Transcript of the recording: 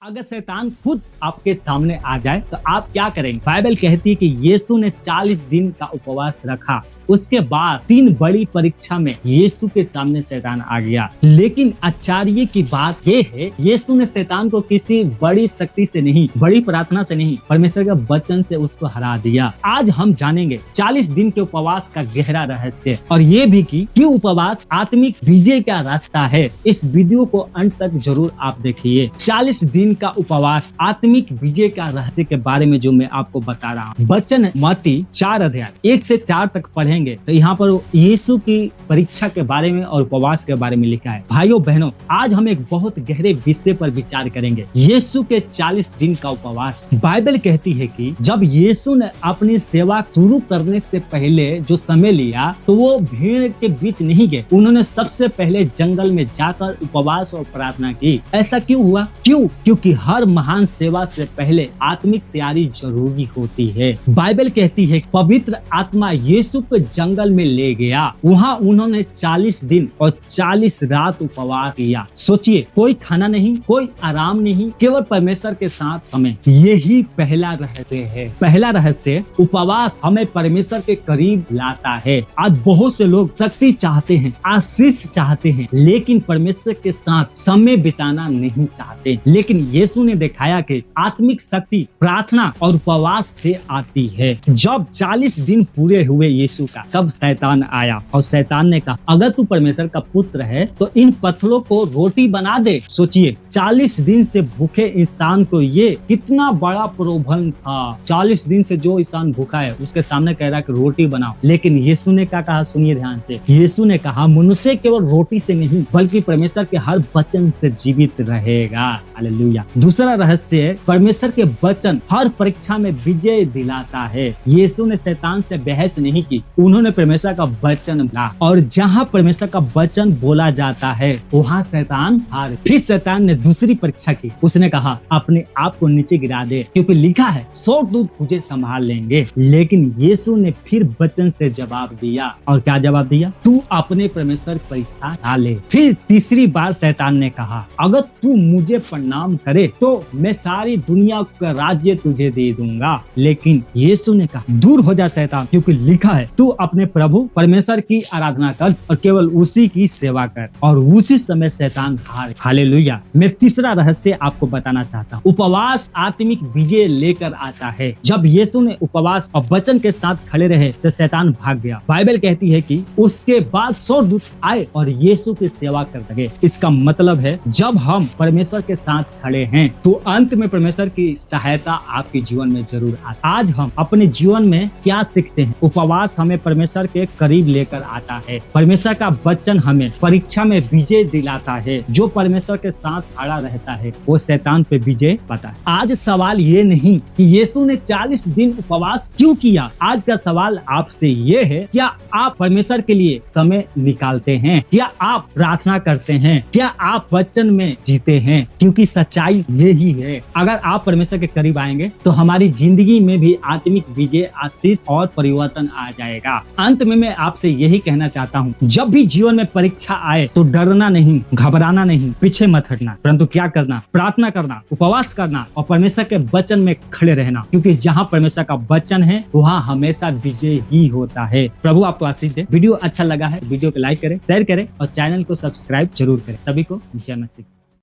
अगर शैतान खुद आपके सामने आ जाए तो आप क्या करेंगे? बाइबल कहती है कि यीशु ने 40 दिन का उपवास रखा। उसके बाद 3 बड़ी परीक्षा में यीशु के सामने शैतान आ गया। लेकिन आश्चर्य की बात यह है, यीशु ने शैतान को किसी बड़ी शक्ति से नहीं, बड़ी प्रार्थना से नहीं, परमेश्वर के वचन से उसको हरा दिया। आज हम जानेंगे 40 दिन के उपवास का गहरा रहस्य और ये भी कि उपवास आत्मिक विजय का रास्ता है। इस वीडियो को अंत तक जरूर आप देखिए। 40 दिन का उपवास आत्मिक विजय का रहस्य के बारे में जो मैं आपको बता रहा हूँ। वचन मत्ती 4 अध्याय 1 से 4 तक पढ़ेंगे तो यहाँ पर यीशु की परीक्षा के बारे में और उपवास के बारे में लिखा है। भाइयों बहनों, आज हम एक बहुत गहरे विषय पर विचार करेंगे, यीशु के 40 दिन का उपवास। बाइबल कहती है कि जब यीशु ने अपनी सेवा शुरू करने से पहले जो समय लिया तो वो भीड़ के बीच नहीं गए। उन्होंने सबसे पहले जंगल में जाकर उपवास और प्रार्थना की। ऐसा क्यों हुआ? क्योंकि हर महान सेवा से पहले आत्मिक तैयारी जरूरी होती है। बाइबल कहती है पवित्र आत्मा यीशु को जंगल में ले गया। वहाँ उन्होंने 40 दिन और 40 रात उपवास किया। सोचिए, कोई खाना नहीं, कोई आराम नहीं, केवल परमेश्वर के साथ समय। यही पहला रहस्य है। पहला रहस्य, उपवास हमें परमेश्वर के करीब लाता है। आज बहुत से लोग शक्ति चाहते हैं, आशीष चाहते हैं, लेकिन परमेश्वर के साथ समय बिताना नहीं चाहते। लेकिन यीशु ने दिखाया कि आत्मिक शक्ति प्रार्थना और उपवास से आती है। जब 40 दिन पूरे हुए यीशु का, तब शैतान आया और शैतान ने कहा, अगर तू परमेश्वर का पुत्र है तो इन पत्थरों को रोटी बना दे। सोचिए, 40 दिन से भूखे इंसान को ये कितना बड़ा प्रलोभन था। 40 दिन से जो इंसान भूखा है उसके सामने कह रहा है कि रोटी बनाओ। लेकिन यीशु ने क्या कहा? सुनिए ध्यान से। यीशु ने कहा, मनुष्य केवल रोटी से नहीं बल्कि परमेश्वर के हर वचन से जीवित रहेगा। हालेलुया। दूसरा रहस्य है, परमेश्वर के वचन हर परीक्षा में विजय दिलाता है। यीशु ने शैतान से बहस नहीं की, उन्होंने परमेश्वर का वचन बोला और जहाँ परमेश्वर का वचन बोला जाता है वहाँ शैतान हार। फिर शैतान ने दूसरी परीक्षा की। उसने कहा, अपने आप को नीचे गिरा दे, क्योंकि लिखा है 100 दूत तुझे संभाल लेंगे। लेकिन यीशु ने फिर वचन से जवाब दिया। और क्या जवाब दिया? तू अपने परमेश्वर की परीक्षा ना ले। फिर तीसरी बार शैतान ने कहा, अगर तू मुझे प्रणाम करे तो मैं सारी दुनिया का राज्य तुझे दे दूंगा। लेकिन यीशु ने कहा, दूर हो जा शैतान, क्योंकि लिखा है तू अपने प्रभु परमेश्वर की आराधना कर और केवल उसी की सेवा कर। और उसी समय शैतान हार। हालेलुया। मैं तीसरा रहस्य आपको बताना चाहता हूँ। उपवास आत्मिक विजय लेकर आता है। जब यीशु ने उपवास और वचन के साथ खड़े रहे तो शैतान भाग गया। बाइबल कहती है कि उसके बाद 100 दूत आए और यीशु की सेवा कर लगे। इसका मतलब है जब हम परमेश्वर के साथ खड़े हैं तो अंत में परमेश्वर की सहायता आपके जीवन में जरूर आती। आज हम अपने जीवन में क्या सीखते हैं? उपवास हमें परमेश्वर के करीब लेकर आता है। परमेश्वर का वचन हमें परीक्षा में विजय दिलाता है। जो परमेश्वर के साथ खड़ा रहता है वो शैतान पे विजय पाता है। आज सवाल ये नहीं कि यीशु ने 40 दिन उपवास क्यों किया। आज का सवाल आपसे ये है, क्या आप परमेश्वर के लिए समय निकालते हैं? क्या आप प्रार्थना करते हैं? क्या आप वचन में जीते हैं? क्योंकि सच्चाई यही है, अगर आप परमेश्वर के करीब आएंगे तो हमारी जिंदगी में भी आत्मिक विजय, आशीष और परिवर्तन आ जाएगा। अंत में मैं आपसे यही कहना चाहता हूँ, जब भी जीवन में परीक्षा आए तो डरना नहीं, घबराना नहीं, पीछे मत हटना, परंतु क्या करना? प्रार्थना करना, उपवास करना और परमेश्वर के वचन में खड़े रहना। क्योंकि जहाँ परमेश्वर का वचन है वहाँ हमेशा विजय ही होता है। प्रभु आपको आशीष दे। वीडियो अच्छा लगा है, वीडियो को लाइक करें, शेयर करें और चैनल को सब्सक्राइब जरूर करें। सभी को जय मसीह।